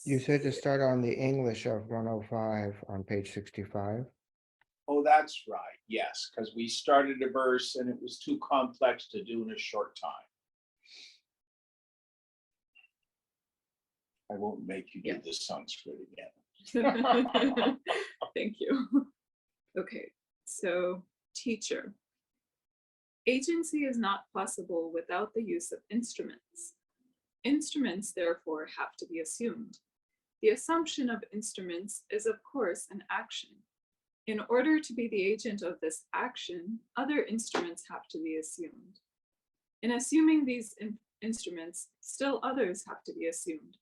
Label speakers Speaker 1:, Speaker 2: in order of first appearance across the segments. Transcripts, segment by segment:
Speaker 1: You said to start on the English of 105 on page 65.
Speaker 2: Oh, that's right. Yes, because we started a verse and it was too complex to do in a short time. I won't make you do the Sanskrit again.
Speaker 3: Thank you. Okay, so teacher. Agency is not possible without the use of instruments. Instruments, therefore, have to be assumed. The assumption of instruments is, of course, an action. In order to be the agent of this action, other instruments have to be assumed. In assuming these instruments, still others have to be assumed.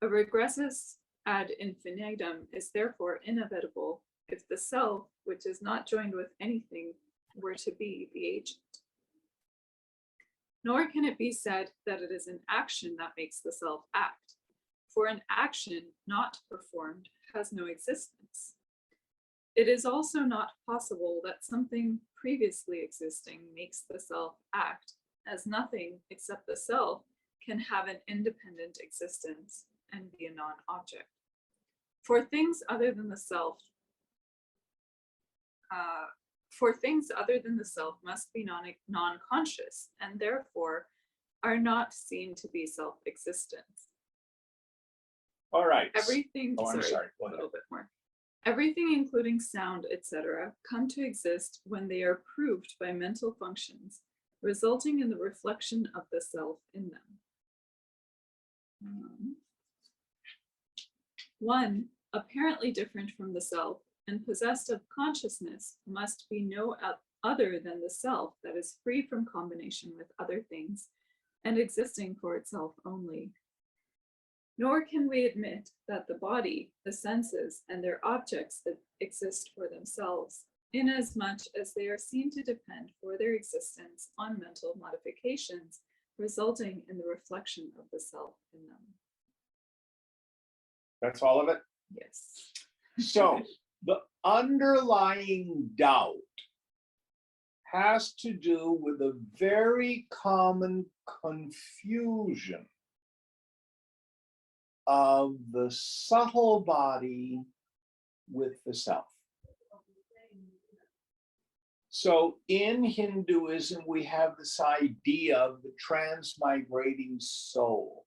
Speaker 3: A regressus ad infinitum is therefore inevitable if the self, which is not joined with anything, were to be the agent. Nor can it be said that it is an action that makes the self act, for an action not performed has no existence. It is also not possible that something previously existing makes the self act, as nothing except the self can have an independent existence and be a non-object. For things other than the self must be non-conscious and therefore are not seen to be self-existent.
Speaker 2: All right.
Speaker 3: Everything,
Speaker 2: I'm sorry.
Speaker 3: a little bit more. Everything, including sound, etc., come to exist when they are proved by mental functions, resulting in the reflection of the self in them. One, apparently different from the self and possessed of consciousness, must be no other than the self that is free from combination with other things and existing for itself only. Nor can we admit that the body, the senses, and their objects that exist for themselves, inasmuch as they are seen to depend for their existence on mental modifications, resulting in the reflection of the self in them.
Speaker 2: That's all of it?
Speaker 3: Yes.
Speaker 2: So the underlying doubt has to do with a very common confusion of the subtle body with the self. So in Hinduism, we have this idea of the transmigrating soul.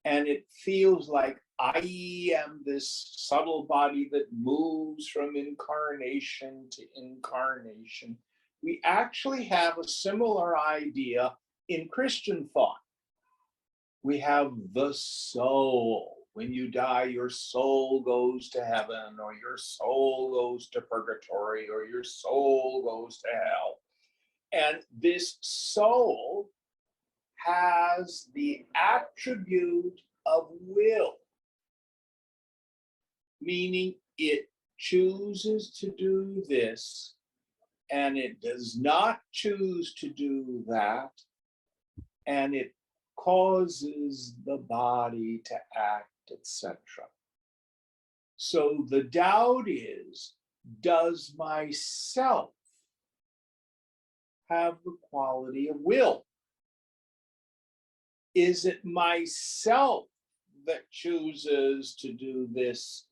Speaker 2: And it feels like I am this subtle body that moves from incarnation to incarnation. We actually have a similar idea in Christian thought. We have the soul. When you die, your soul goes to heaven, or your soul goes to purgatory, or your soul goes to hell. And this soul has the attribute of will, meaning it chooses to do this, and it does not choose to do that, and it causes the body to act, etc. So the doubt is, does myself have the quality of will? Is it myself that chooses to do this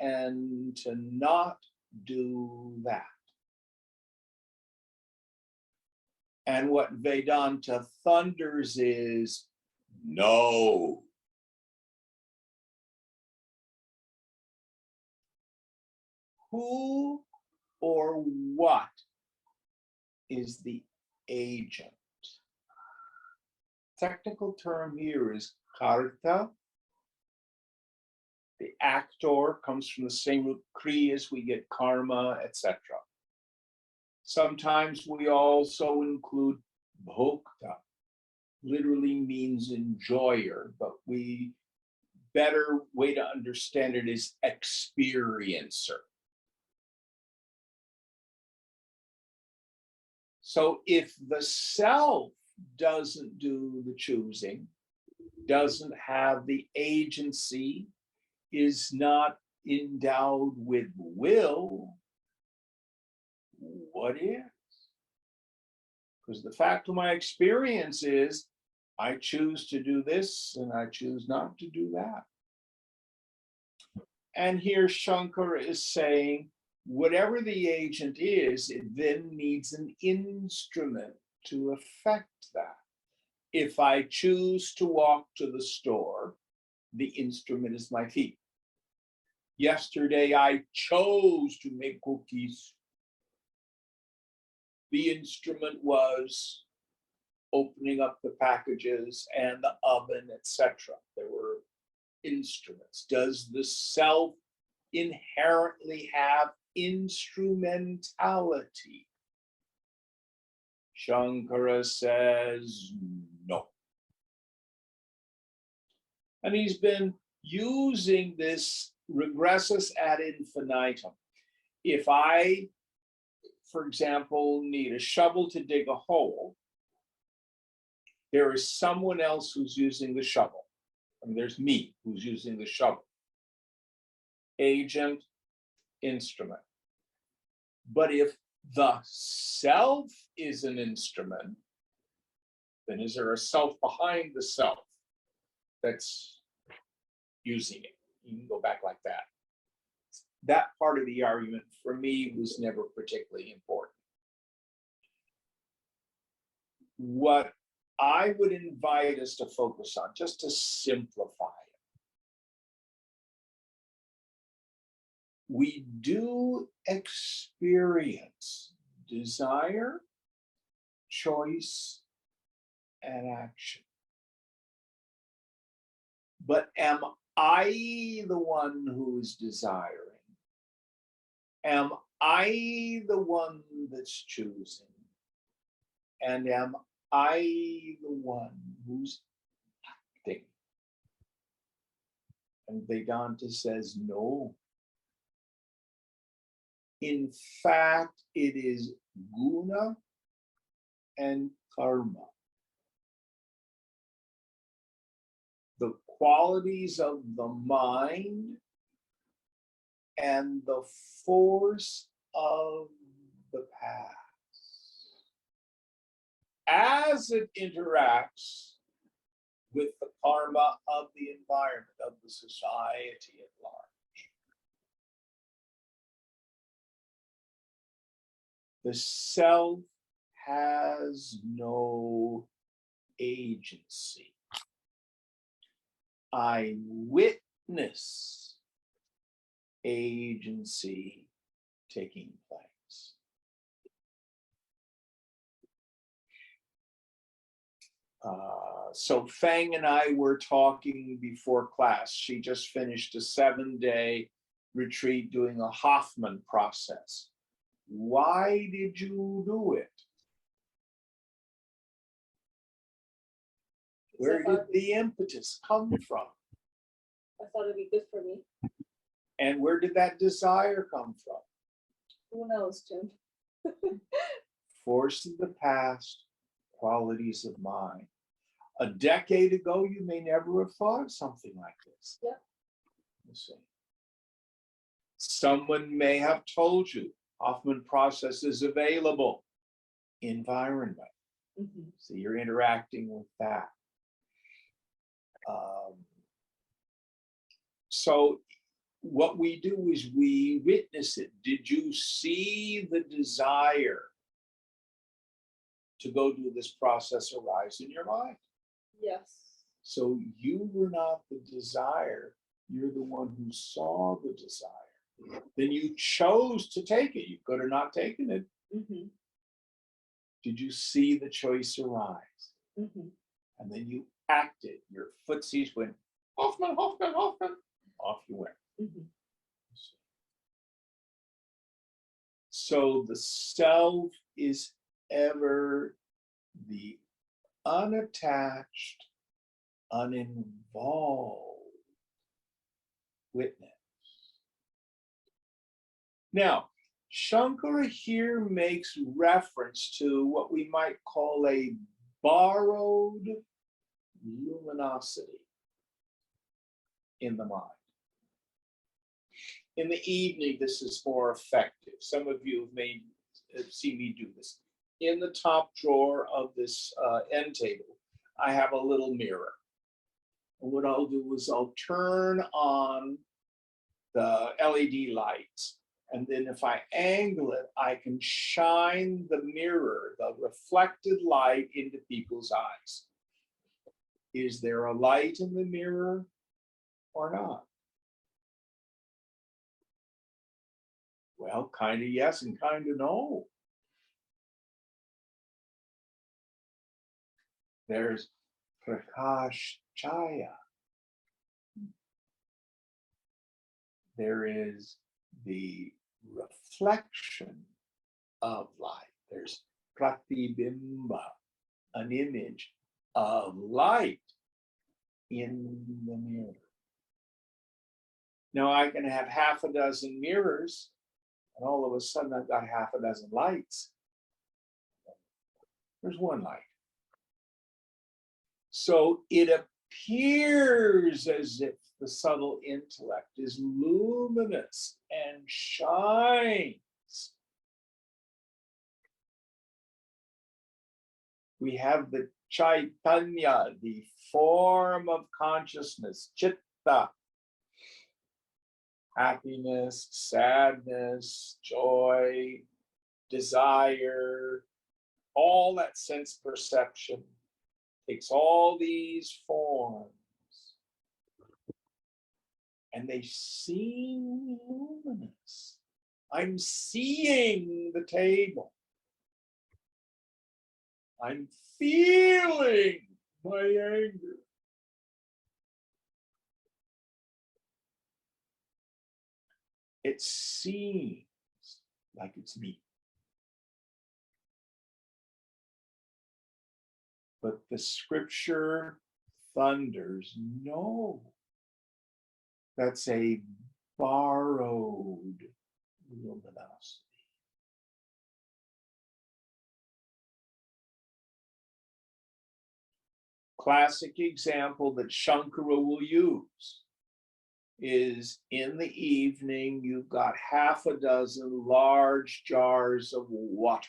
Speaker 2: and to not do that? And what Vedanta thunders is, no. Who or what is the agent? Technical term here is karta. The actor comes from the same root kri as we get karma, etc. Sometimes we also include bhokta, literally means enjoyer, but better way to understand it is experiencer. So if the self doesn't do the choosing, doesn't have the agency, is not endowed with will, what is? Because the fact of my experience is I choose to do this and I choose not to do that. And here Shankara is saying, whatever the agent is, it then needs an instrument to affect that. If I choose to walk to the store, the instrument is my feet. Yesterday, I chose to make cookies. The instrument was opening up the packages and the oven, etc. There were instruments. Does the self inherently have instrumentality? Shankara says no. And he's been using this regressus ad infinitum. If I, for example, need a shovel to dig a hole, there is someone else who's using the shovel. I mean, there's me who's using the shovel. Agent, instrument. But if the self is an instrument, then is there a self behind the self that's using it? You can go back like that. That part of the argument for me was never particularly important. What I would invite us to focus on, just to simplify it, we do experience desire, choice, and action. But am I the one who is desiring? Am I the one that's choosing? And am I the one who's acting? And Vedanta says no. In fact, it is guna and karma. The qualities of the mind and the force of the past as it interacts with the karma of the environment, of the society at large. The self has no agency. I witness agency taking place. So Fang and I were talking before class. She just finished a 7-day retreat doing a Hoffman process. Why did you do it? Where did the impetus come from?
Speaker 4: I thought it'd be good for me.
Speaker 2: And where did that desire come from?
Speaker 4: Who knows, Jim?
Speaker 2: Force of the past, qualities of mind. A decade ago, you may never have thought of something like this.
Speaker 4: Yeah.
Speaker 2: You see. Someone may have told you Hoffman process is available. Environment.
Speaker 4: Mm-hmm.
Speaker 2: So you're interacting with that. So what we do is we witness it. Did you see the desire to go do this process arise in your mind?
Speaker 4: Yes.
Speaker 2: So you were not the desire, you're the one who saw the desire. Then you chose to take it. You could have not taken it.
Speaker 4: Mm-hmm.
Speaker 2: Did you see the choice arise?
Speaker 4: Mm-hmm.
Speaker 2: And then you acted. Your footsies went, Hoffman, Hoffman, Hoffman. Off you went.
Speaker 4: Mm-hmm.
Speaker 2: So the self is ever the unattached, uninvolved witness. Now, Shankara here makes reference to what we might call a borrowed luminosity in the mind. In the evening, this is more effective. Some of you may have seen me do this. In the top drawer of this end table, I have a little mirror. And what I'll do is I'll turn on the LED lights. And then if I angle it, I can shine the mirror, the reflected light into people's eyes. Is there a light in the mirror or not? Well, kind of yes and kind of no. There's Prakash Chaya. There is the reflection of light. There's Pratibimba, an image of light in the mirror. Now I can have half a dozen mirrors, and all of a sudden I've got half a dozen lights. There's one light. So it appears as if the subtle intellect is luminous and shines. We have the Chaitanya, the form of consciousness, chitta, happiness, sadness, joy, desire, all that sense perception takes all these forms and they seem luminous. I'm seeing the table. I'm feeling my anger. It seems like it's me. But the scripture thunders, no. That's a borrowed luminosity. Classic example that Shankara will use is in the evening, you've got half a dozen large jars of water.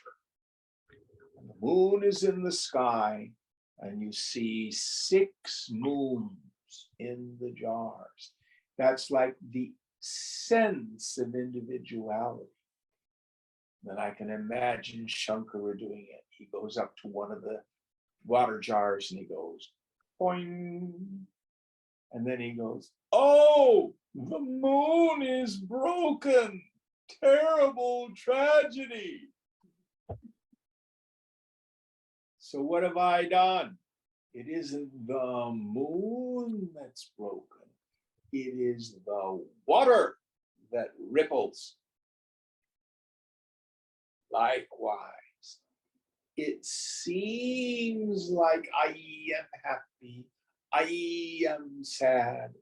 Speaker 2: And the moon is in the sky, and you see 6 moons in the jars. That's like the sense of individuality. Then I can imagine Shankara doing it. He goes up to one of the water jars and he goes, boing. And then he goes, oh, the moon is broken. Terrible tragedy. So what have I done? It isn't the moon that's broken. It is the water that ripples. Likewise, it seems like I am happy, I am sad,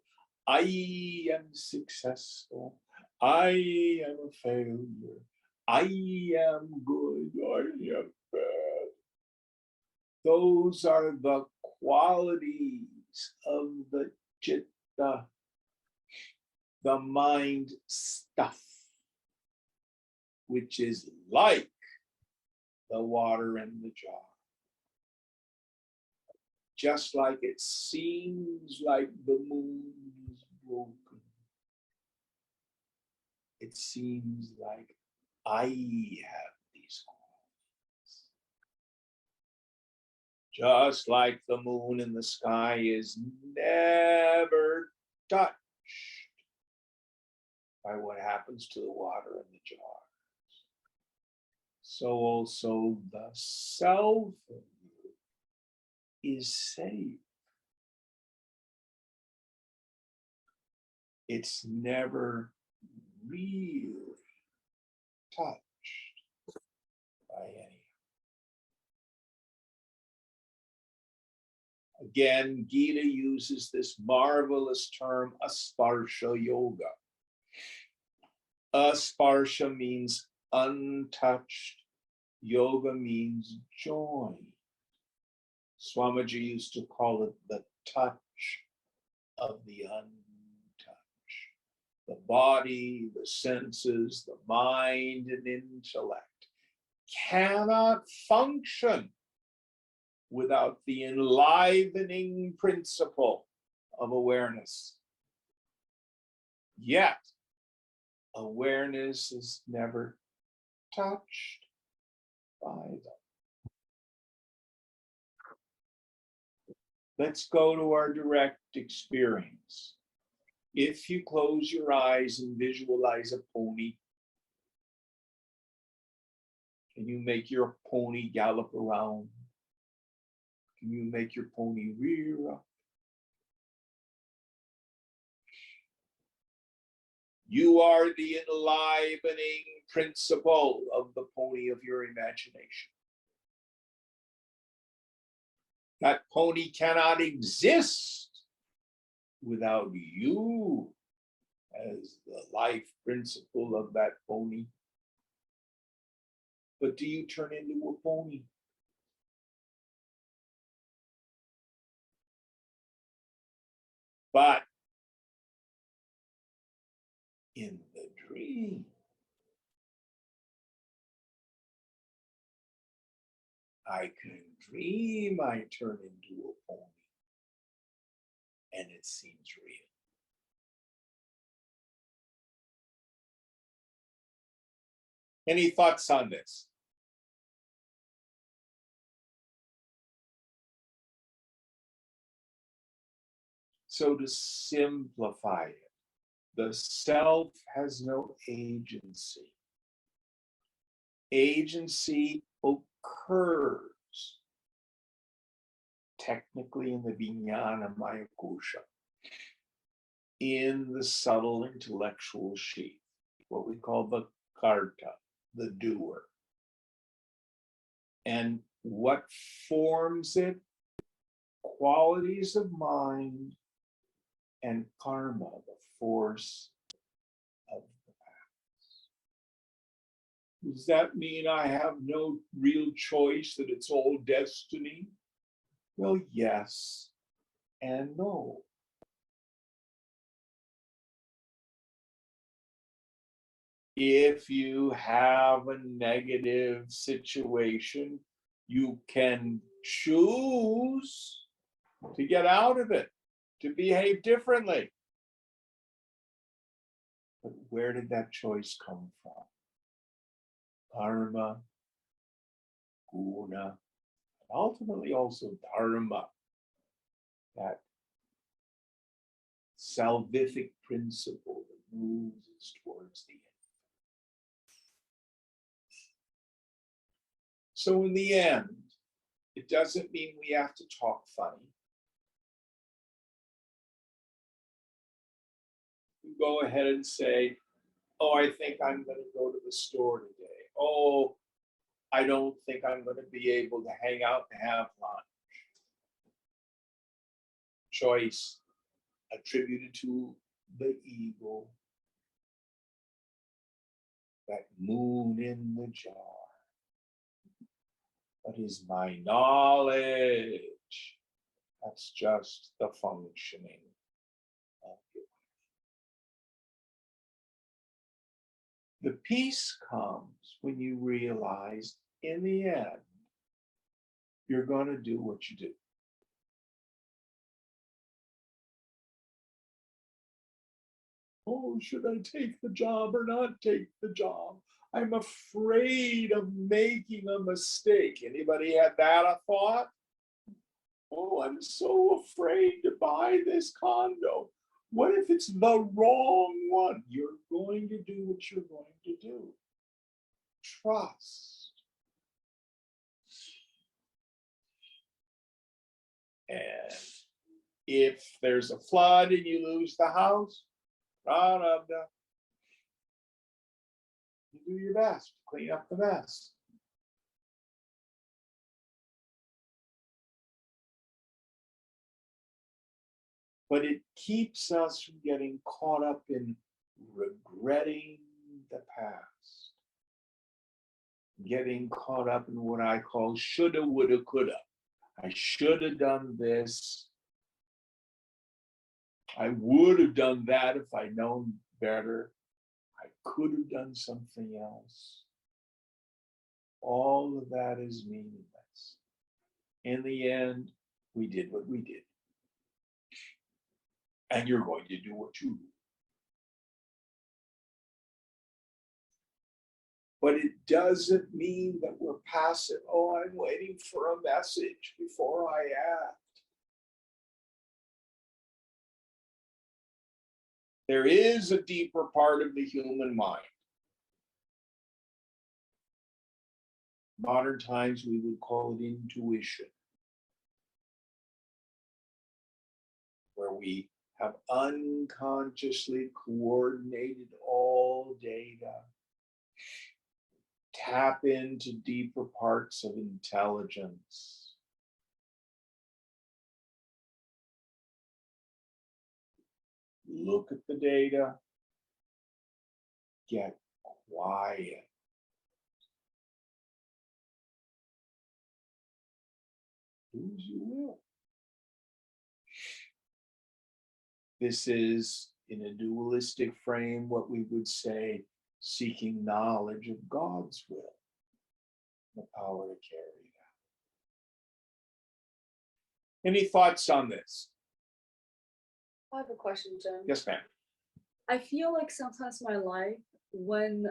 Speaker 2: I am successful, I am a failure, I am good, I am bad. Those are the qualities of the chitta, the mind stuff, which is like the water in the jar. Just like it seems like the moon is broken, it seems like I have these qualities. Just like the moon in the sky is never touched by what happens to the water in the jar. So also the self in you is safe. It's never really touched by any. Again, Gita uses this marvelous term, asparsha yoga. Asparsha means untouched. Yoga means joy. Swamiji used to call it the touch of the untouched. The body, the senses, the mind, and intellect cannot function without the enlivening principle of awareness. Yet, Awareness is never touched by them. Let's go to our direct experience. If you close your eyes and visualize a pony, can you make your pony gallop around? Can you make your pony rear up? You are the enlivening principle of the pony of your imagination. That pony cannot exist without you as the life principle of that pony. But do you turn into a pony? But in the dream, I can dream I turn into a pony, and it seems real. Any thoughts on this? So to simplify it, the self has no agency. Agency occurs technically in the Vijnana Maya Kosha, in the subtle intellectual sheath, what we call the karta, the doer. And what forms it? Qualities of mind and karma, the force of the past. Does that mean I have no real choice, that it's all destiny? Well, yes and no. If you have a negative situation, you can choose to get out of it, to behave differently. But where did that choice come from? Karma, guna, and ultimately also dharma, that salvific principle that moves us towards the end. So in the end, it doesn't mean we have to talk funny. You go ahead and say, oh, I think I'm going to go to the store today. Oh, I don't think I'm going to be able to hang out and have lunch. Choice attributed to the ego. That moon in the jar. What is my knowledge? That's just the functioning of your life. The peace comes when you realize, in the end, you're going to do what you do. Oh, should I take the job or not take the job? I'm afraid of making a mistake. Anybody had that a thought? Oh, I'm so afraid to buy this condo. What if it's the wrong one? You're going to do what you're going to do. Trust. And if there's a flood and you lose the house, you do your best to clean up the mess. But it keeps us from getting caught up in regretting the past, getting caught up in what I call shoulda, woulda, coulda. I should have done this. I would have done that if I'd known better. I could have done something else. All of that is meaningless. In the end, we did what we did. And you're going to do what you do. but it doesn't mean that we're passive. Oh, I'm waiting for a message before I act. There is a deeper part of the human mind. Modern times, we would call it intuition, where we have unconsciously coordinated all data, tap into deeper parts of intelligence. Look at the data, get quiet. Do as you will. This is, in a dualistic frame, what we would say, seeking knowledge of God's will, the power to carry that. Any thoughts on this?
Speaker 4: I have a question, Jen.
Speaker 2: Yes, ma'am.
Speaker 4: I feel like sometimes in my life, when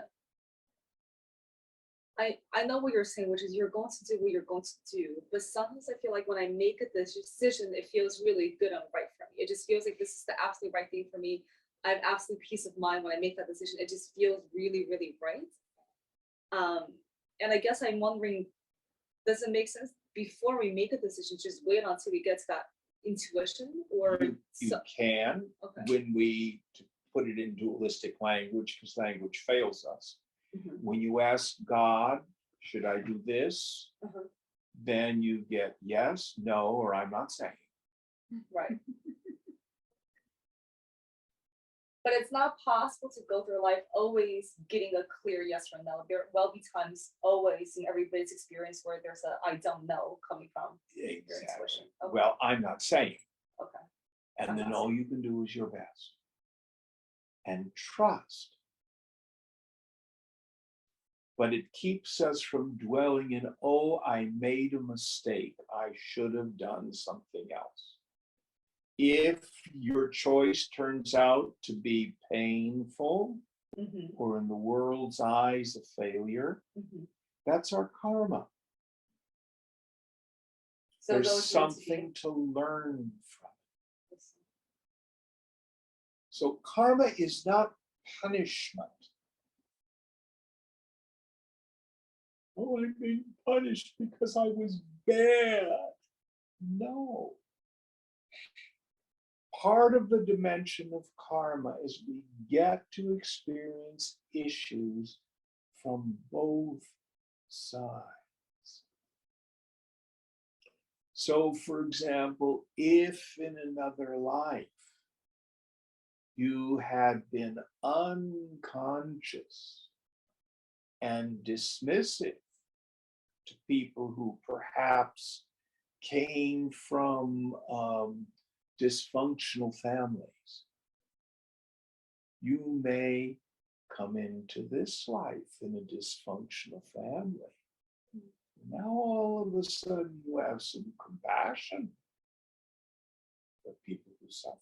Speaker 4: I know what you're saying, which is you're going to do what you're going to do, but sometimes I feel like when I make a decision, it feels really good and right for me. It just feels like this is the absolute right thing for me. I have absolute peace of mind when I make that decision. It just feels really, really right. And I guess I'm wondering, does it make sense before we make a decision, just wait until we get to that intuition, or
Speaker 2: You can,
Speaker 4: okay.
Speaker 2: when we, to put it in dualistic language, because language fails us.
Speaker 4: Mhm.
Speaker 2: When you ask God, should I do this?
Speaker 4: Uh-huh.
Speaker 2: Then you get yes, no, or I'm not saying.
Speaker 4: Right. But it's not possible to go through life always getting a clear yes or no. There will be times always in everybody's experience where there's a I don't know coming from your intuition. Okay.
Speaker 2: Well, I'm not saying.
Speaker 4: Okay.
Speaker 2: And then all you can do is your best. And trust. But it keeps us from dwelling in, oh, I made a mistake. I should have done something else. If your choice turns out to be painful,
Speaker 4: Mm-hmm.
Speaker 2: or in the world's eyes, a failure,
Speaker 4: Mm-hmm.
Speaker 2: that's our karma.
Speaker 4: So
Speaker 2: There's
Speaker 4: those
Speaker 2: something to learn from. So karma is not punishment. Oh, I'm being punished because I was bad. No. Part of the dimension of karma is we get to experience issues from both sides. So, for example, if in another life you had been unconscious and dismissive to people who perhaps came from dysfunctional families, you may come into this life in a dysfunctional family. Now all of a sudden you have some compassion for people who suffer.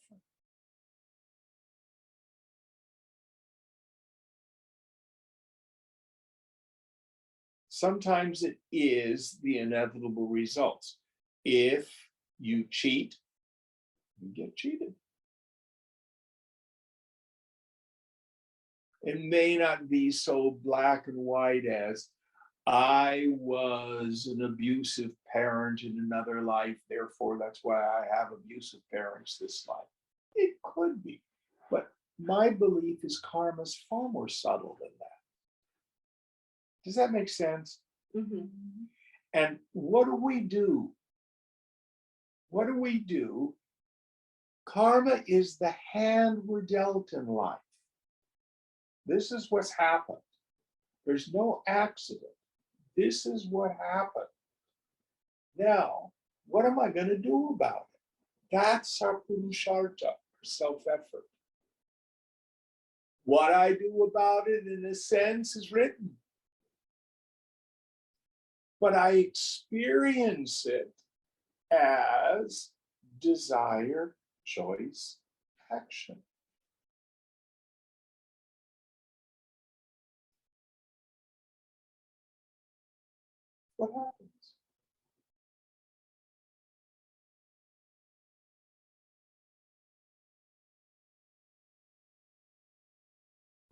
Speaker 2: Sometimes it is the inevitable results. If you cheat, you get cheated. It may not be so black and white as I was an abusive parent in another life, therefore that's why I have abusive parents this life. It could be, but my belief is karma is far more subtle than that. Does that make sense?
Speaker 4: Mm-hmm.
Speaker 2: And what do we do? What do we do? Karma is the hand we're dealt in life. This is what's happened. There's no accident. This is what happened. Now, what am I going to do about it? That's our purushartha, self-effort. What I do about it, in a sense, is written. But I experience it as desire, choice, action. what happens.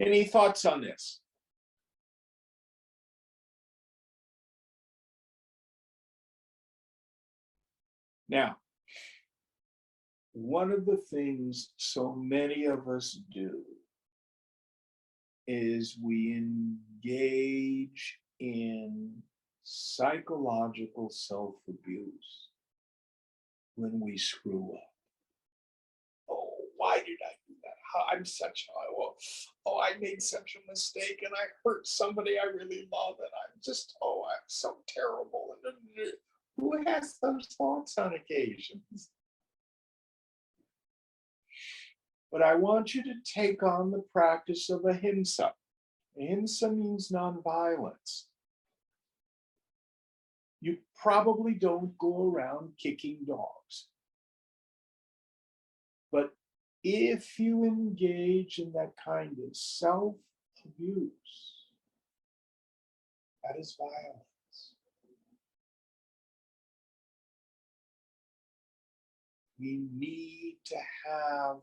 Speaker 2: Any thoughts on this? Now, one of the things so many of us do is we engage in psychological self-abuse when we screw up. Oh, why did I do that? I'm such I made such a mistake and I hurt somebody I really love and I'm so terrible. And who has those thoughts on occasions? But I want you to take on the practice of ahimsa. Ahimsa means nonviolence. You probably don't go around kicking dogs. But if you engage in that kind of self-abuse, that is violence. We need to have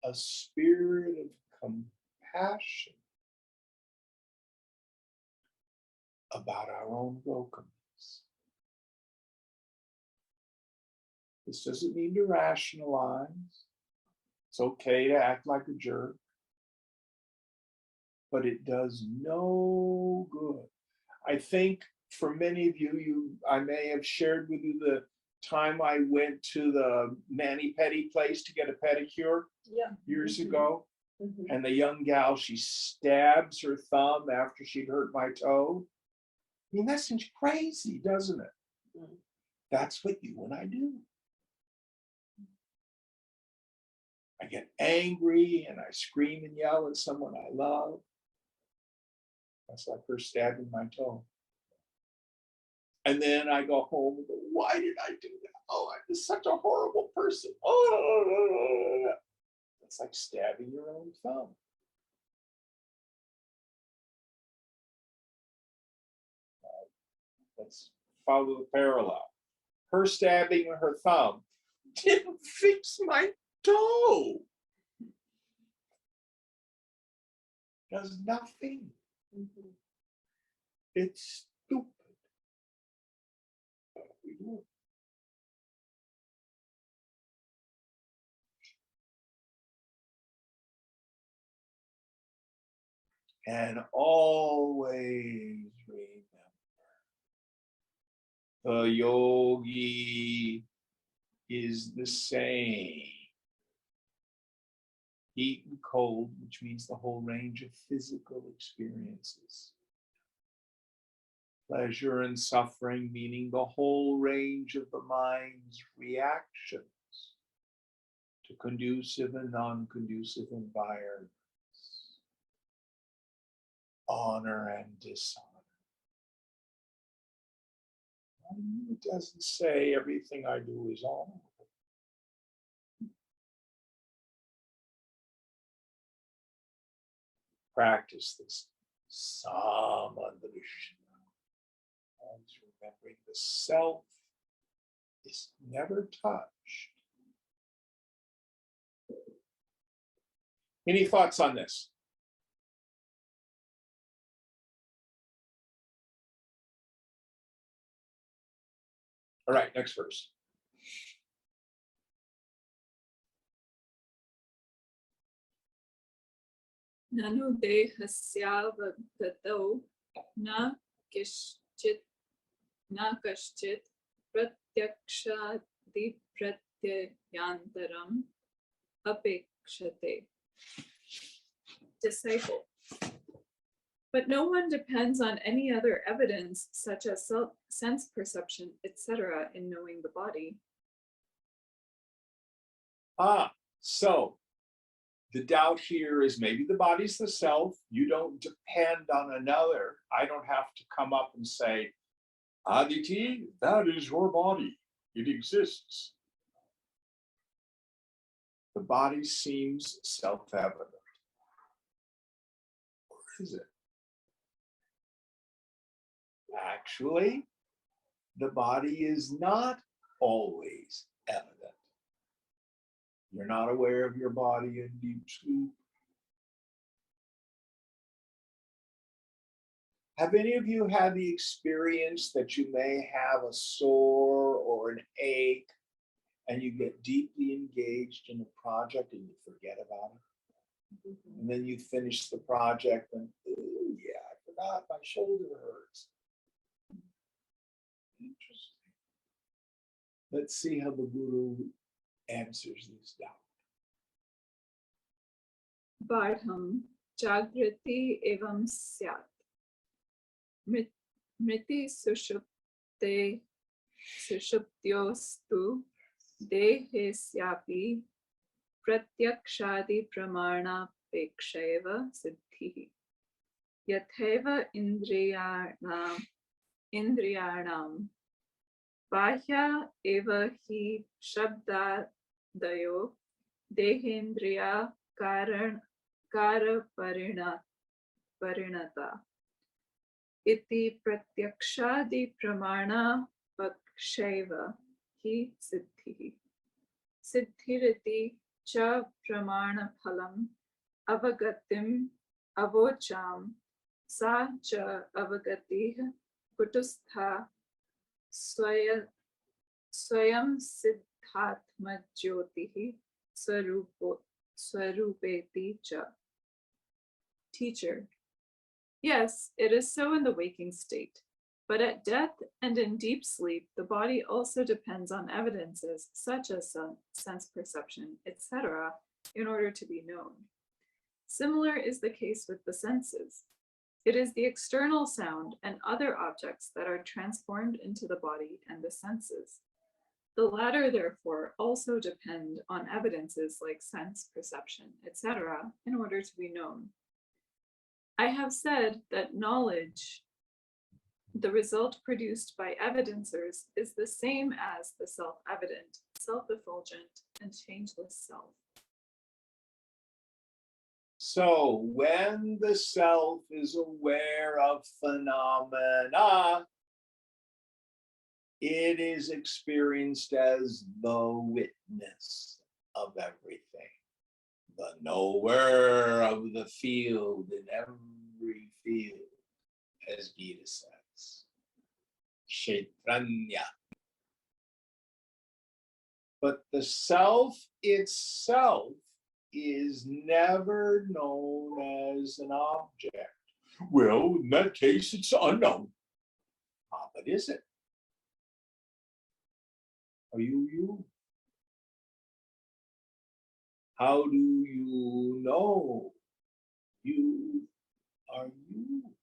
Speaker 2: a spirit of compassion about our own brokenness. This doesn't mean to rationalize. It's okay to act like a jerk, but it does no good. I think for many of you, I may have shared with you the time I went to the mani-pedi place to get a pedicure years ago. And the young gal, she stabs her thumb after she'd hurt my toe. I mean, that seems crazy, doesn't it? That's what you and I do. I get angry and I scream and yell at someone I love. That's like her stabbing my toe. And then I go home and go, why did I do that? Oh, I'm just such a horrible person. Oh, it's like stabbing your own thumb. Let's follow the parallel. Her stabbing her thumb didn't fix my toe. Does nothing. It's stupid. But we do it. And always remember, the yogi is the same. Heat and cold, which means the whole range of physical experiences. Pleasure and suffering, meaning the whole range of the mind's reactions to conducive and non-conducive environments. Honor and dishonor. It doesn't say everything I do is honorable. Practice this samadrishna, and remembering the self is never touched. Any thoughts on this? All right, next verse.
Speaker 3: Nanu dehasyavatau na kashchit pratyakshadi pratyayantaram apekshate. Disciple. But no one depends on any other evidence, such as sense perception, etc., in knowing the body.
Speaker 2: So the doubt here is maybe the body's the self. You don't depend on another. I don't have to come up and say, Aditi, that is your body. It exists. The body seems self-evident. Or is it? Actually, the body is not always evident. You're not aware of your body in deep sleep. Have any of you had the experience that you may have a sore or an ache and you get deeply engaged in a project and you forget about it? And then you finish the project and, oh yeah, I forgot, my shoulder hurts. Interesting. Let's see how the Guru answers this doubt.
Speaker 3: Badham jagrati evam syat. Mriti sushupte sushuptyostu dehesyapi pratyakshadi pramana pekshaiva siddhi. Yatheva indriyanam bahya eva hi shabdadayo dehendriya kara parinata iti pratyakshadi pramana pakshaiva hi siddhi. Siddhiriti cha pramana phalam avagatim avocham sa cha avagatih kutustha swayam siddhatma jyotihi swarupeti cha. Teacher: Yes, it is so in the waking state, but at death and in deep sleep, the body also depends on evidences such as sense perception, etc., in order to be known. Similar is the case with the senses. It is the external sound and other objects that are transformed into the body and the senses. The latter, therefore, also depend on evidences like sense perception, etc., in order to be known. I have said that knowledge, the result produced by evidencers, is the same as the self-evident, self-effulgent, and changeless self.
Speaker 2: So when the self is aware of phenomena, it is experienced as the witness of everything, the knower of the field in every field, as Gita says. Kshetranya. But the self itself is never known as an object. Well, in that case, it's unknown. But is it? Are you you? How do you know you are you?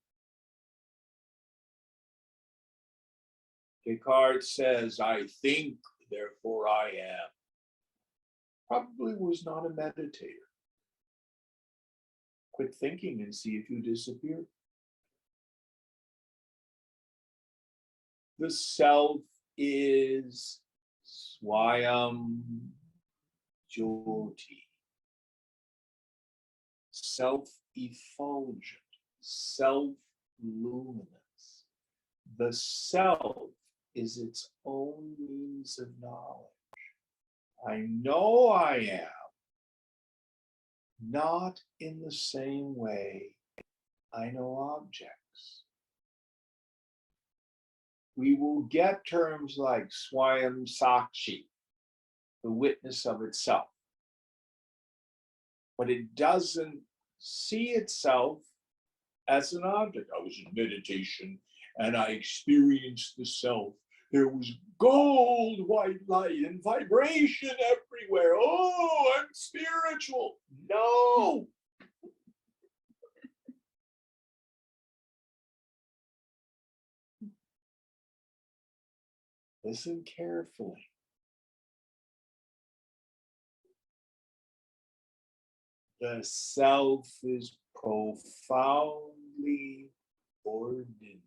Speaker 2: Descartes says, I think, therefore I am. Probably was not a meditator. Quit thinking and see if you disappear. The self is Swayam Jyoti, self-effulgent, self-luminous. The self is its own means of knowledge. I know I am, not in the same way I know objects. We will get terms like Swayam Sakshi, the witness of itself, but it doesn't see itself as an object. I was in meditation and I experienced the self. There was gold white light and vibration everywhere. Oh, I'm spiritual. No. Listen carefully. The self is profoundly ordinary.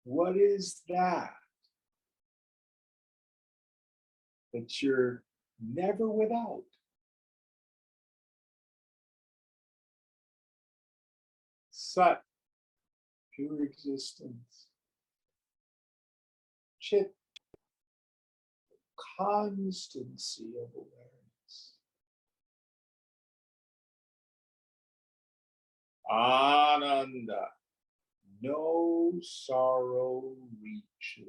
Speaker 2: What is that? That you're never without. Sat, pure existence. Chit, constancy of awareness. Ananda, no sorrow reaches.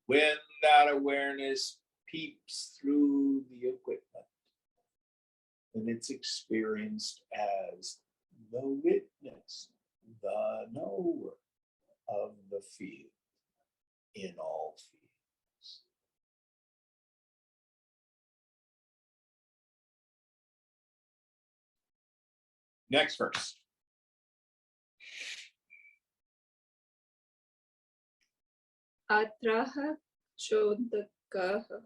Speaker 2: When that awareness peeps through the equipment, then it's experienced as the witness, the knower of the field in all fields. Next verse.
Speaker 3: Atraha chodakaha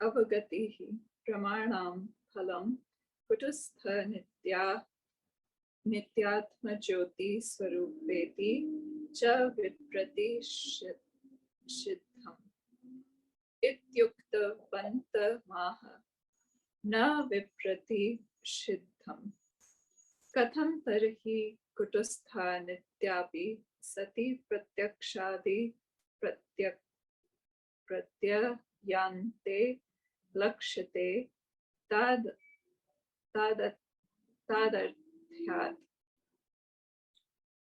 Speaker 3: avagatihi pramanam phalam kutustha nityatma jyoti swarupeti cha viprati siddham ityukta panta maha na viprati siddham katham tarhi kutustha nityapi sati pratyakshadi pratyayante lakshate tadarthyat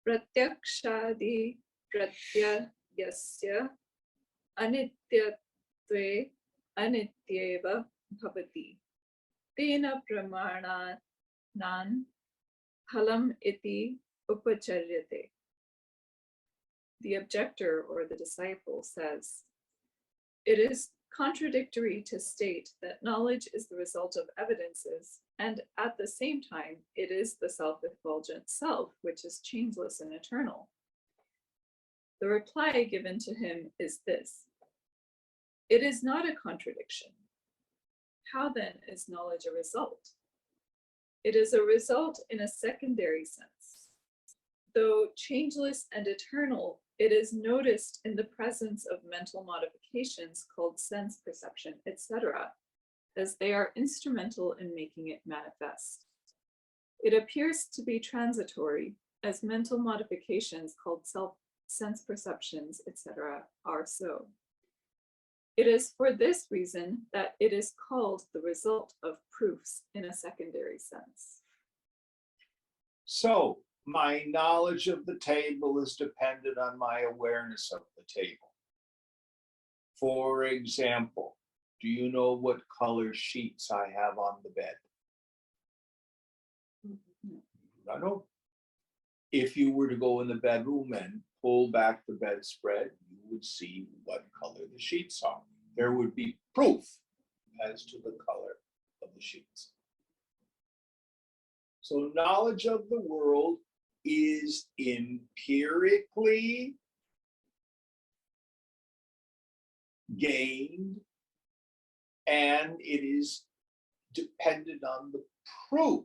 Speaker 3: pratyakshadi pratyayasya anityatve anityeva bhavati tena pramananan phalam iti upacharyate. The objector or the disciple says, it is contradictory to state that knowledge is the result of evidences, and at the same time, it is the self-effulgent self, which is changeless and eternal. The reply given to him is this: it is not a contradiction. How then is knowledge a result? It is a result in a secondary sense. Though changeless and eternal, it is noticed in the presence of mental modifications called sense perception, etc., as they are instrumental in making it manifest. It appears to be transitory, as mental modifications called sense perceptions, etc., are so. It is for this reason that it is called the result of proofs in a secondary sense.
Speaker 2: So, my knowledge of the table is dependent on my awareness of the table. For example, do you know what color sheets I have on the bed? I know. If you were to go in the bedroom and pull back the bedspread, you would see what color the sheets are. There would be proof as to the color of the sheets. So knowledge of the world is empirically gained, and it is dependent on the proof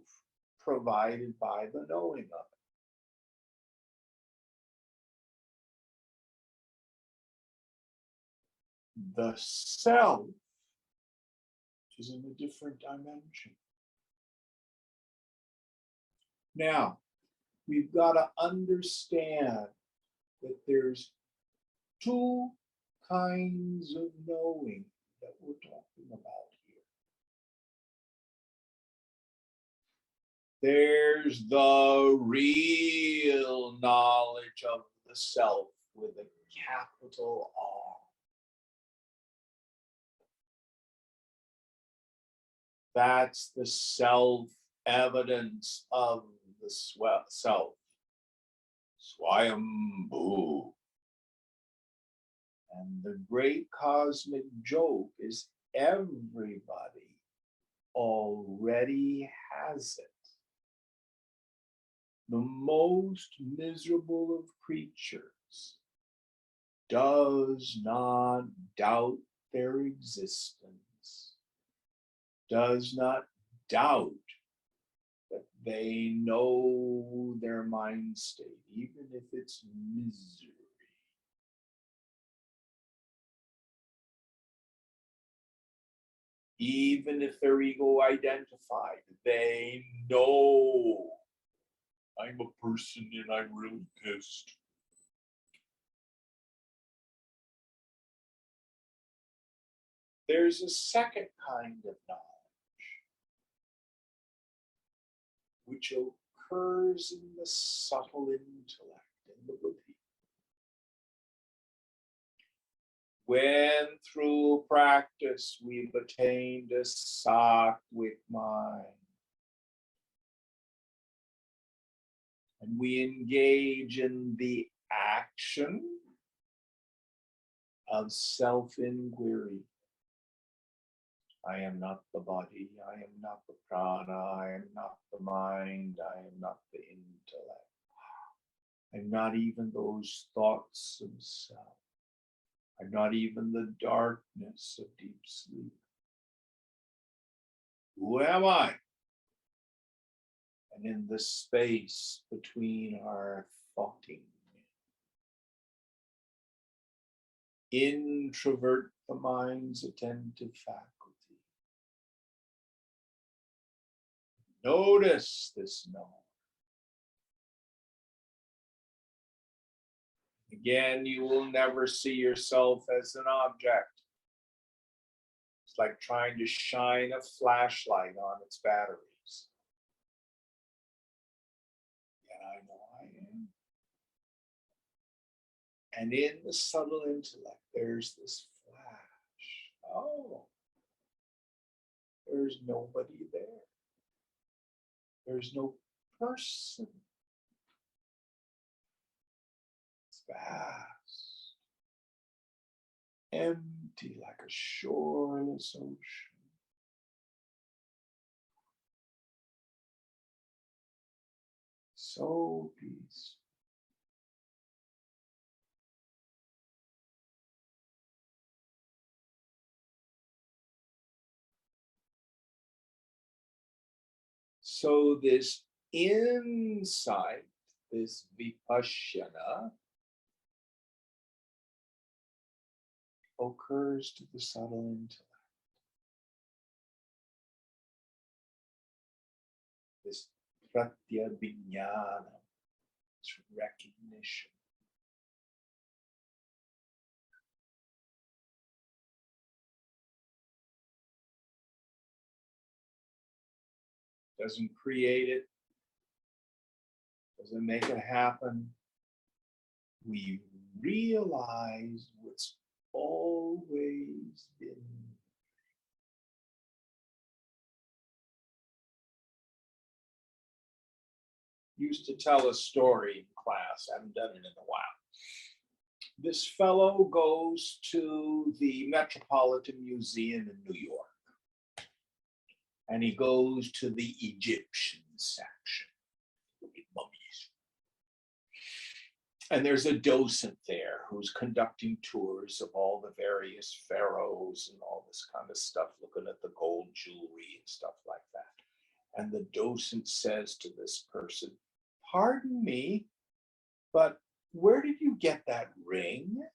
Speaker 2: provided by the knowing of it. The self is in a different dimension. Now, we've got to understand that there's two kinds of knowing that we're talking about here. There's the real knowledge of the self with a capital R. That's the self-evidence of the self. Swayambhu. And the great cosmic joke is everybody already has it. The most miserable of creatures does not doubt their existence, does not doubt that they know their mind state, even if it's misery. Even if they're ego identified, they know I'm a person and I'm really pissed. There's a second kind of knowledge, which occurs in the subtle intellect, in the buddhi. When through practice we've attained a sattvic mind, and we engage in the action of self-inquiry. I am not the body, I am not the prana, I am not the mind, I am not the intellect. I'm not even those thoughts themselves. I'm not even the darkness of deep sleep. Who am I? And in the space between our thoughting, introvert the mind's attentive faculty. Notice this knower. Again, you will never see yourself as an object. It's like trying to shine a flashlight on its batteries. And I know I am. And in the subtle intellect, there's this flash. Oh, there's nobody there. There's no person. It's vast, empty like a shoreless ocean. So peaceful. So this insight, this vipassana, occurs to the subtle intellect. This pratyabhignana, this recognition. Doesn't create it, doesn't make it happen. We realize what's always been. Used to tell a story in class, I haven't done it in a while. This fellow goes to the Metropolitan Museum in New York. And he goes to the Egyptian section, mummies. And there's a docent there who's conducting tours of all the various pharaohs and all this kind of stuff, looking at the gold jewelry and stuff like that. And the docent says to this person, "Pardon me, but where did you get that ring?"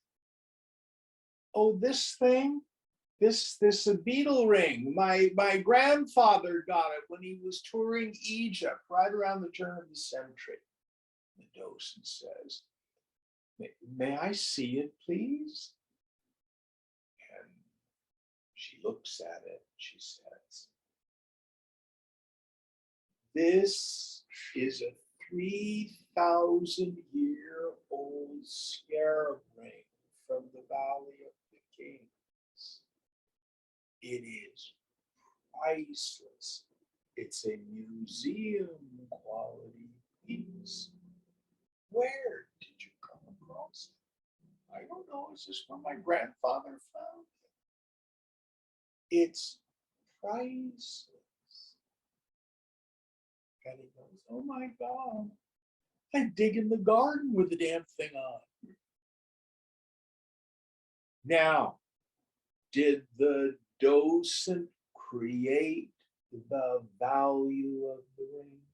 Speaker 2: "Oh, this thing? This a beetle ring. My grandfather got it when he was touring Egypt right around the turn of the century." The docent says, May I see it, please?" And she looks at it. She says, "This is a 3,000-year-old scarab ring from the Valley of the Kings. It is priceless. It's a museum quality piece. Where did you come across it?" "I don't know. It's just where my grandfather found it. It's priceless." And he goes, "Oh my God. I dig in the garden with the damn thing on." Now, did the docent create the value of the ring?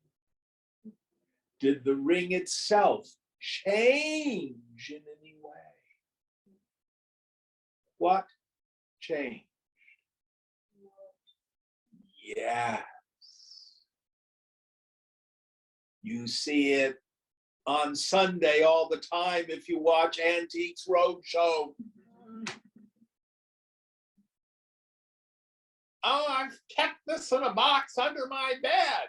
Speaker 2: Did the ring itself change in any way? What changed? Yes. You see it on Sunday all the time if you watch Antiques Roadshow. Oh, I've kept this in a box under my bed.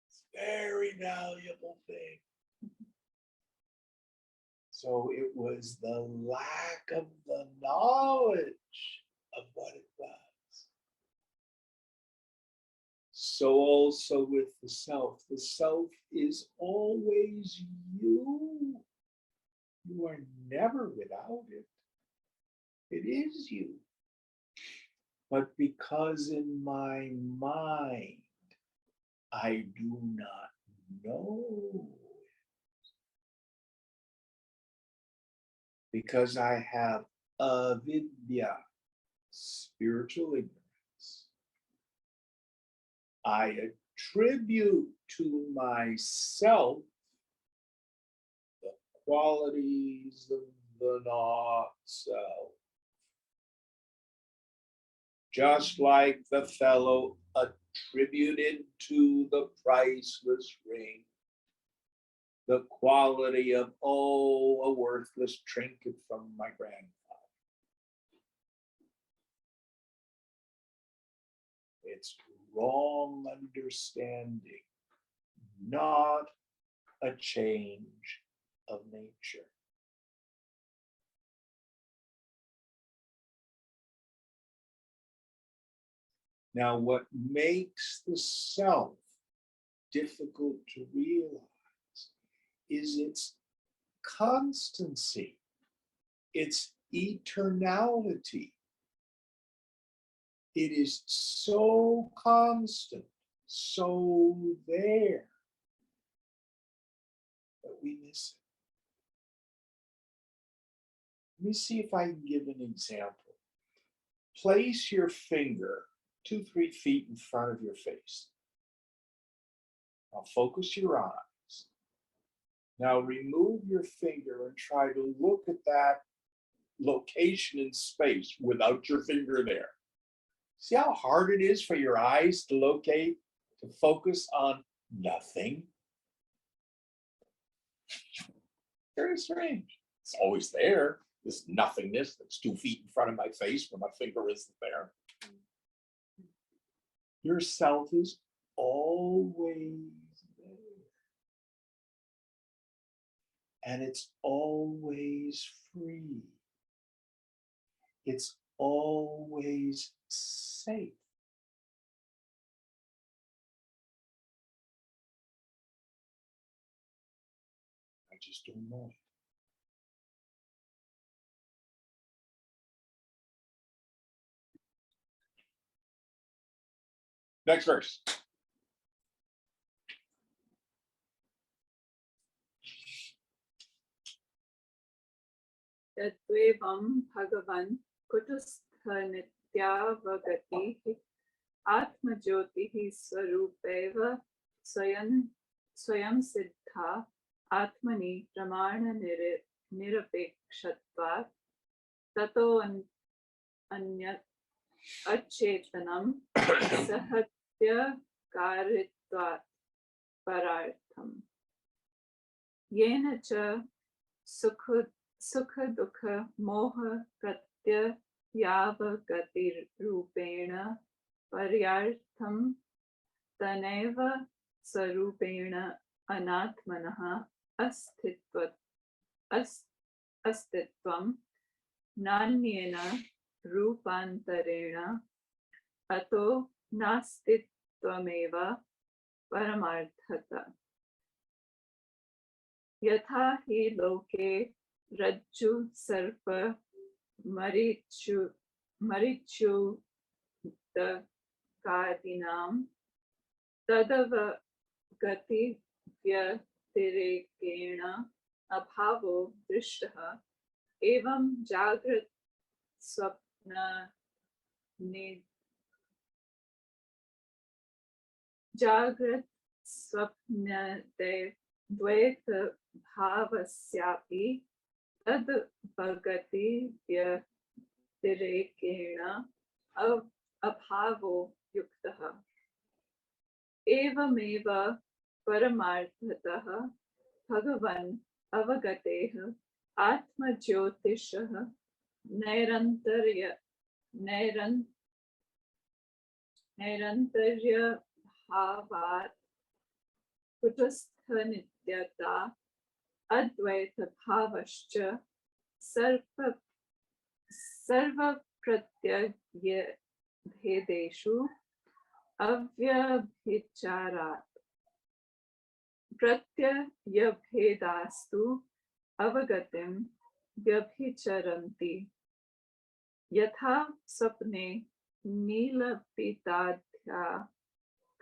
Speaker 2: It's a very valuable thing. So it was the lack of the knowledge of what it was. So also with the self is always you. You are never without it. It is you. But because in my mind, I do not know it. Because I have avidya, spiritual ignorance, I attribute to myself the qualities of the not self. Just like the fellow attributed to the priceless ring the quality of, oh, a worthless trinket from my grandfather. It's wrong understanding, not a change of nature. Now, what makes the self difficult to realize is its constancy, its eternality. It is so constant, so there, that we miss it. Let me see if I can give an example. Place your finger 2-3 feet in front of your face. Now focus your eyes. Now remove your finger and try to look at that location in space without your finger there. See how hard it is for your eyes to locate, to focus on nothing? Very strange. It's always there. This nothingness that's 2 feet in front of my face where my finger isn't there. Your self is always there. And it's always free. It's always safe. I just don't know it. Next verse.
Speaker 3: Yadvevam Bhagavan Kutustha Atmajyotihi Swarupeva Swayam Siddha Atmani Pramana Nirapekshatvat Tato Anyat Achetanam Sahatya Karitvat Parartham Yena cha Sukha Dukha Moha Pratya Yava Gati Rupena Paryartham Taneva Sarupena Anatmanaha Astitvam Nanyena Rupantarena Ato Nastittvameva Paramarthata Yatha hi loke Rajju Sarpa Marichu the Kadinam Tadava Gati Vyatirekena Abhavo Drishtaha Evam Jagrat Swapna Jagrat Swapna Dvaita Bhavasyapi Tad Bhagati Vyatirekena abhavo yuktaha. Evameva paramarthatah bhagavan avagateha atma jyotishaha nairantarya bhavat kutastha nityata advaita bhavascha sarva pratyaya bhedeshu avyabhicharat pratyayabhedastu avagatim vyabhicharanti yatha sapne nilapitadhya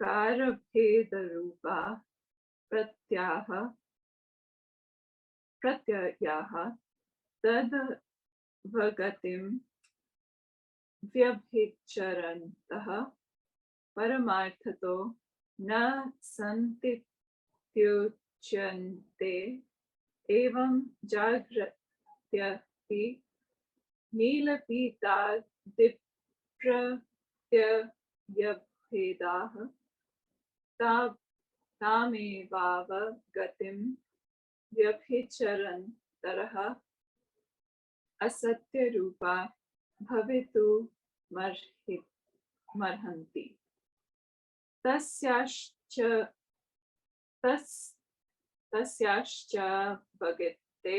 Speaker 3: karabhedarupa pratyayaha tadvagatim vyabhicharantaha paramarthato na santi tyuchyante evam jagratyapi nilapita dipratyayabhedah tamevava gatim vyabhicharantaraha asatya rupa bhavitu marhanti tasyascha bhagate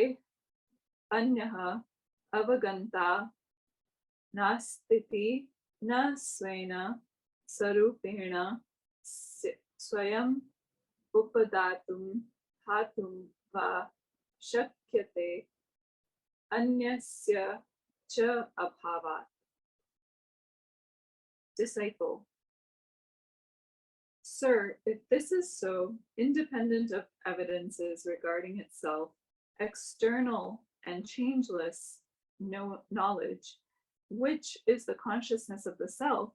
Speaker 3: anyaha avaganta nastiti na svena sarupena swayam upadatum hatum va shakyate anyasya cha abhavat. Disciple. Sir, if this is so, independent of evidences regarding itself, external and changeless knowledge, which is the consciousness of the self,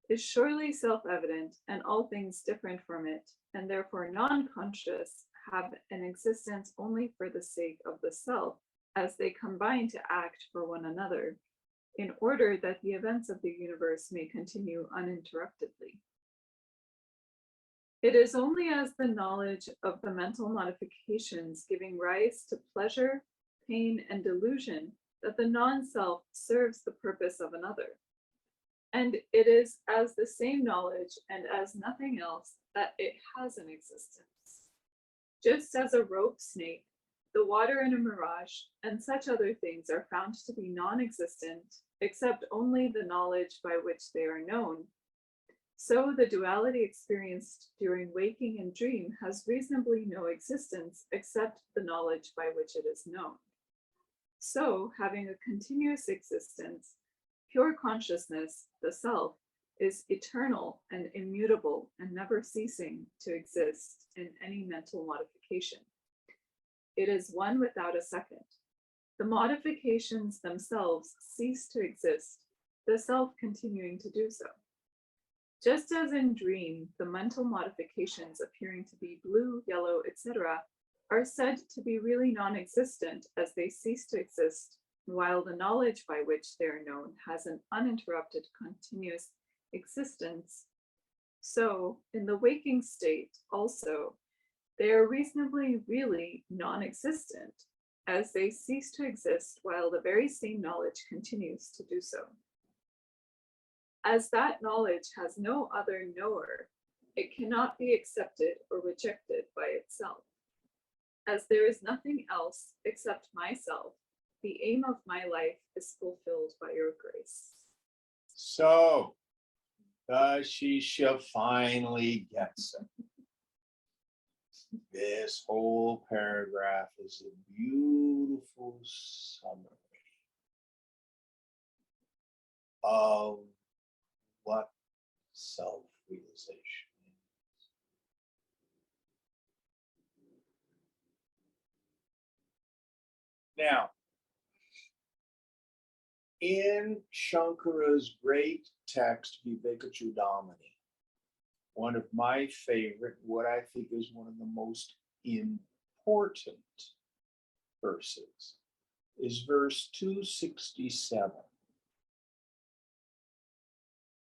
Speaker 3: is surely self-evident, and all things different from it, and therefore non-conscious, have an existence only for the sake of the self, as they combine to act for one another, in order that the events of the universe may continue uninterruptedly. It is only as the knowledge of the mental modifications giving rise to pleasure, pain, and delusion that the non-self serves the purpose of another. And it is as the same knowledge and as nothing else that it has an existence. Just as a rope snake, the water in a mirage, and such other things are found to be non-existent, except only the knowledge by which they are known, so the duality experienced during waking and dream has reasonably no existence except the knowledge by which it is known. So, having a continuous existence, pure consciousness, the self, is eternal and immutable and never ceasing to exist in any mental modification. It is one without a second. The modifications themselves cease to exist, the self continuing to do so. Just as in dream, the mental modifications appearing to be blue, yellow, etc., are said to be really non-existent as they cease to exist, while the knowledge by which they are known has an uninterrupted continuous existence, so in the waking state also, they are reasonably really non-existent as they cease to exist while the very same knowledge continues to do so. As that knowledge has no other knower, it cannot be accepted or rejected by itself. As there is nothing else except myself, the aim of my life is fulfilled by your grace.
Speaker 2: So, the Shisha finally gets it. This whole paragraph is a beautiful summary of what self-realization is. Now, in Shankara's great text, Vivekachudamani, one of my favorite, what I think is one of the most important verses, is verse 267.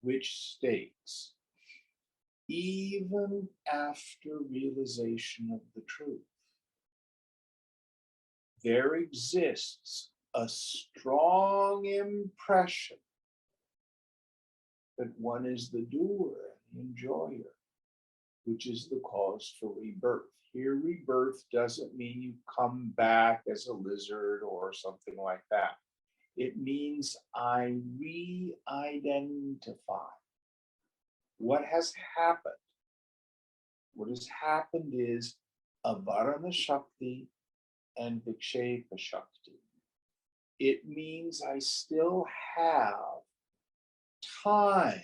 Speaker 2: which states, even after realization of the truth, there exists a strong impression that one is the doer and the enjoyer, which is the cause for rebirth. Here, rebirth doesn't mean you come back as a lizard or something like that. It means I re-identify what has happened. What has happened is avarana shakti and vikshepa shakti. It means I still have times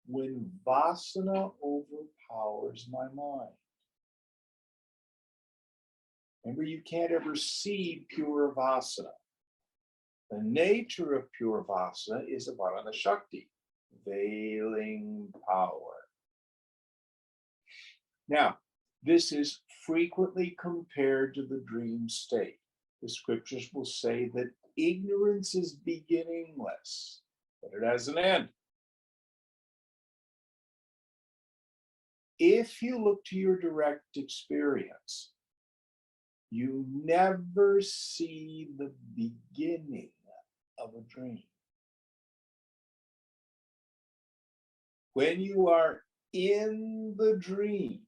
Speaker 2: when vasana overpowers my mind. Remember, you can't ever see pure vasana. The nature of pure vasana is avarana shakti, veiling power. Now, this is frequently compared to the dream state. The scriptures will say that ignorance is beginningless, but it has an end. If you look to your direct experience, you never see the beginning of a dream. When you are in the dream,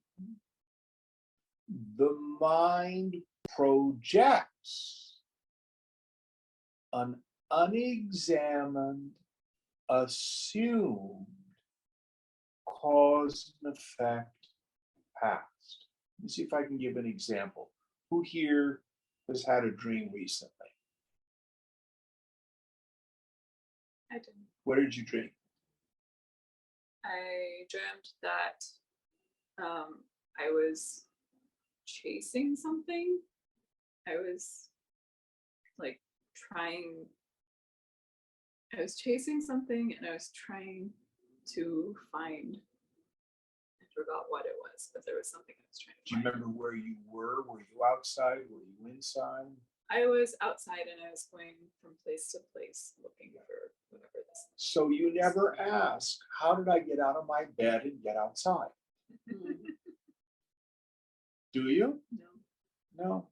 Speaker 2: the mind projects an unexamined, assumed cause and effect past. Let me see if I can give an example. Who here has had a dream recently?
Speaker 3: I didn't.
Speaker 2: What did you dream?
Speaker 3: I dreamt that I was chasing something. I was like I was chasing something and I was trying to find, I forgot what it was, but there was something I was trying to
Speaker 2: Do you
Speaker 3: find.
Speaker 2: remember where you were? Were you outside? Were you inside?
Speaker 3: I was outside and I was going from place to place looking for whatever this is.
Speaker 2: So you never ask, how did I get out of my bed and get outside? Do you?
Speaker 3: No.
Speaker 2: No.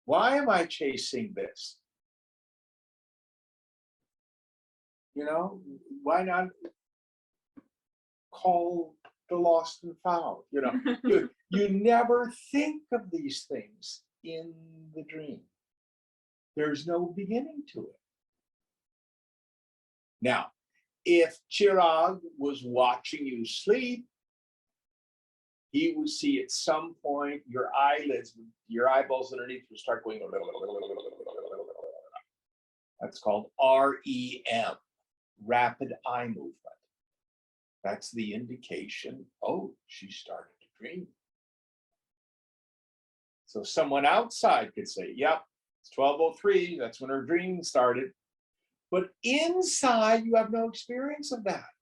Speaker 2: Why am I chasing this? You know, why not call the lost and found? You know, you never think of these things in the dream. There's no beginning to it. Now, if Chirag was watching you sleep, he would see at some point your eyelids, your eyeballs underneath would start going. That's called REM, rapid eye movement. That's the indication, oh, she started to dream. So someone outside could say, yep, it's 12:03, that's when her dream started. But inside, you have no experience of that.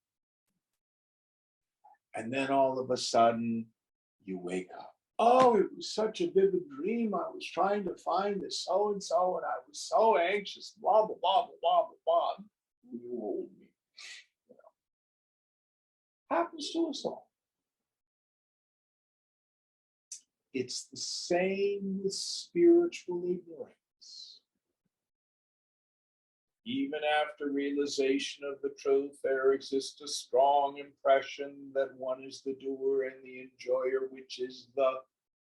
Speaker 2: And then all of a sudden, you wake up. Oh, it was such a vivid dream. I was trying to find this so-and-so, and I was so anxious, blah, blah, blah, blah, blah, blah, blah. You hold me. You know. Happens to us all. It's the same with spiritual ignorance. Even after realization of the truth, there exists a strong impression that one is the doer and the enjoyer, which is the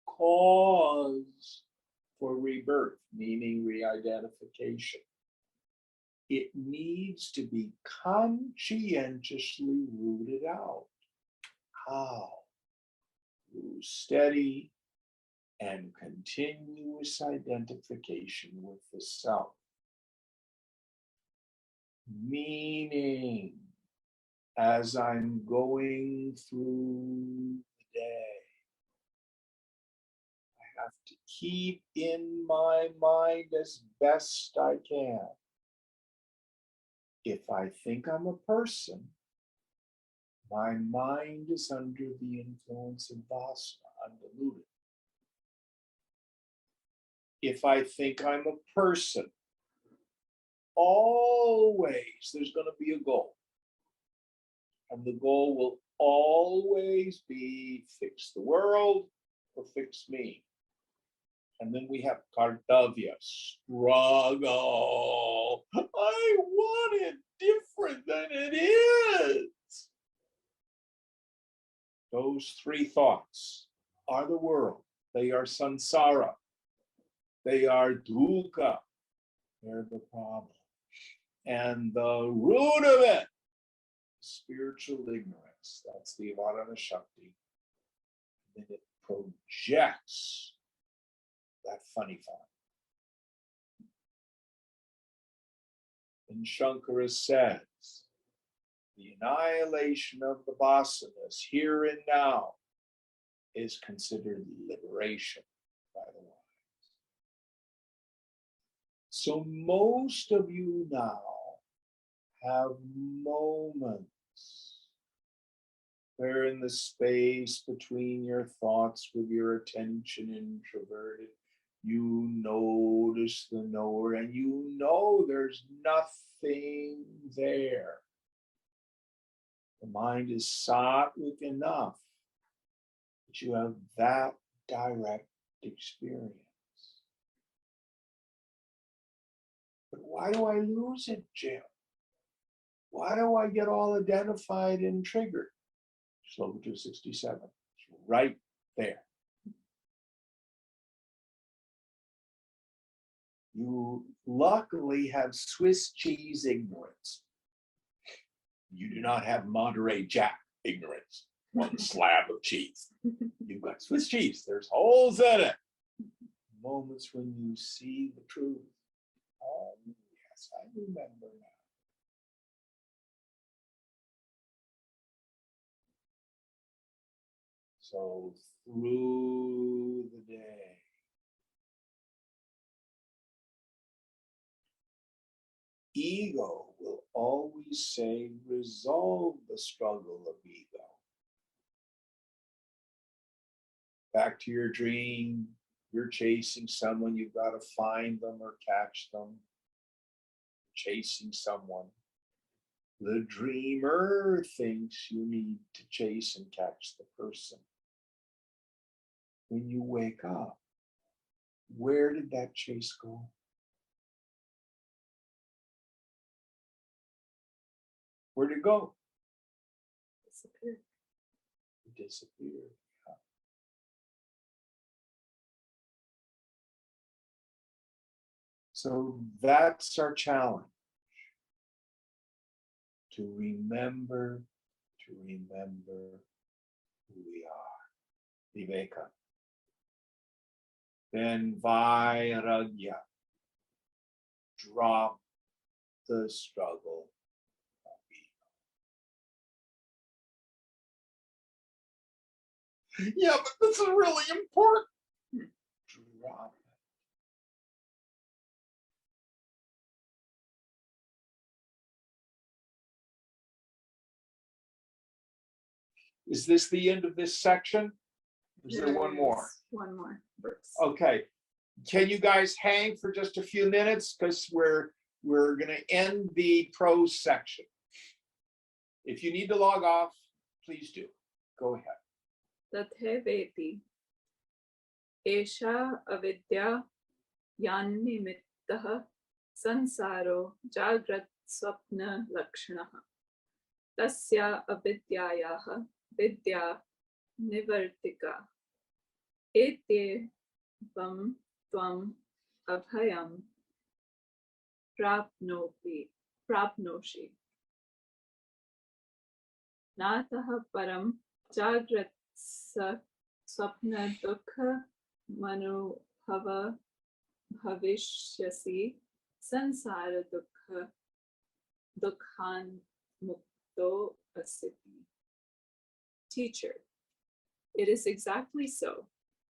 Speaker 2: cause for rebirth, meaning re-identification. It needs to be conscientiously rooted out. How? Through steady and continuous identification with the self. Meaning, as I'm going through the day, I have to keep in my mind as best I can. If I think I'm a person, my mind is under the influence of vasana, undiluted. If I think I'm a person, always there's going to be a goal. And the goal will always be fix the world or fix me. And then we have kartavya, struggle. I want it different than it is. Those three thoughts are the world. They are samsara. They are dukkha. They're the problem. And the root of it, spiritual ignorance. That's the Varana Shakti. And then it projects that funny thought. And Shankara says, the annihilation of the vasanas here and now is considered liberation by the wise. So most of you now have moments where in the space between your thoughts with your attention introverted, you notice the knower and you know there's nothing there. The mind is sattvic enough that you have that direct experience. But why do I lose it, Jim? Why do I get all identified and triggered? Sloka 267, it's right there. You luckily have Swiss cheese ignorance. You do not have Monterey Jack ignorance. One slab of cheese. You've got Swiss cheese. There's holes in it. Moments when you see the truth. Oh, yes, I remember now. So through the day, ego will always say, resolve the struggle of ego. Back to your dream, you're chasing someone, you've got to find them or catch them. Chasing someone. The dreamer thinks you need to chase and catch the person. When you wake up, where did that chase go? Where'd it go?
Speaker 3: Disappeared.
Speaker 2: It disappeared. Yeah. So that's our challenge. To remember who we are. Viveka. Then vairagya. Drop the struggle. Yeah, but this is really important. Drop it. Is this the end of this section? Is there one more?
Speaker 3: There's one more verse.
Speaker 2: Okay. Can you guys hang for just a few minutes? Because we're going to end the prose section. If you need to log off, please do. Go ahead.
Speaker 3: Tatheveti esha avidya yannimittah sansaro jagrat swapna lakshanaha tasya avidyayaha vidya nivartika ete vam tvam abhayam prapnoshi natah param jagrat swapna dukha manubhava bhavishyasi sansara dukhan mukto asiti. Teacher, it is exactly so.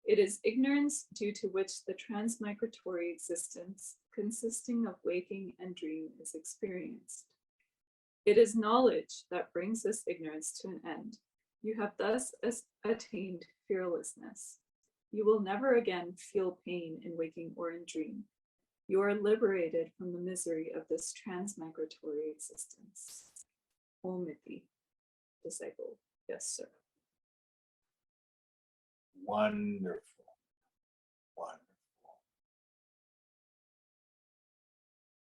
Speaker 3: It is ignorance due to which the transmigratory existence consisting of waking and dream is experienced. It is knowledge that brings this ignorance to an end. You have thus attained fearlessness. You will never again feel pain in waking or in dream. You are liberated from the misery of this transmigratory existence. Omiti. disciple. Yes, sir.
Speaker 2: Wonderful. Wonderful.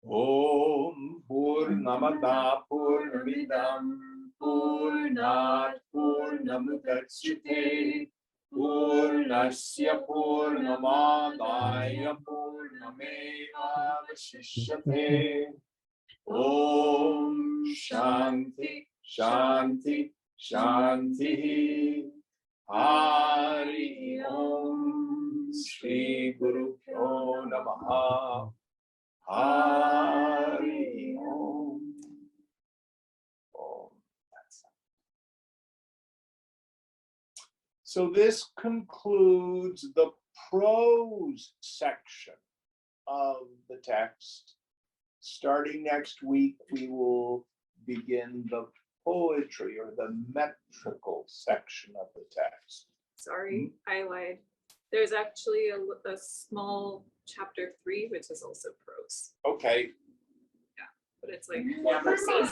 Speaker 2: Om Purnamada Purnamidam Purnat Purnamudachyate Purnasya Purnamadaya Purnamevavashishyate. Om Shanti Shanti Shanti. Hari Om Shri Guru Pyo Namaha. Hari Om. Om. So this concludes the prose section of the text. Starting next week, we will begin the poetry or the metrical section of the text.
Speaker 3: Sorry, I lied. There's actually a small chapter 3, which is also prose,
Speaker 2: Okay,
Speaker 3: but it's like verses.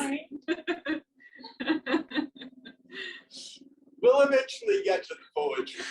Speaker 2: we'll eventually get to the poetry.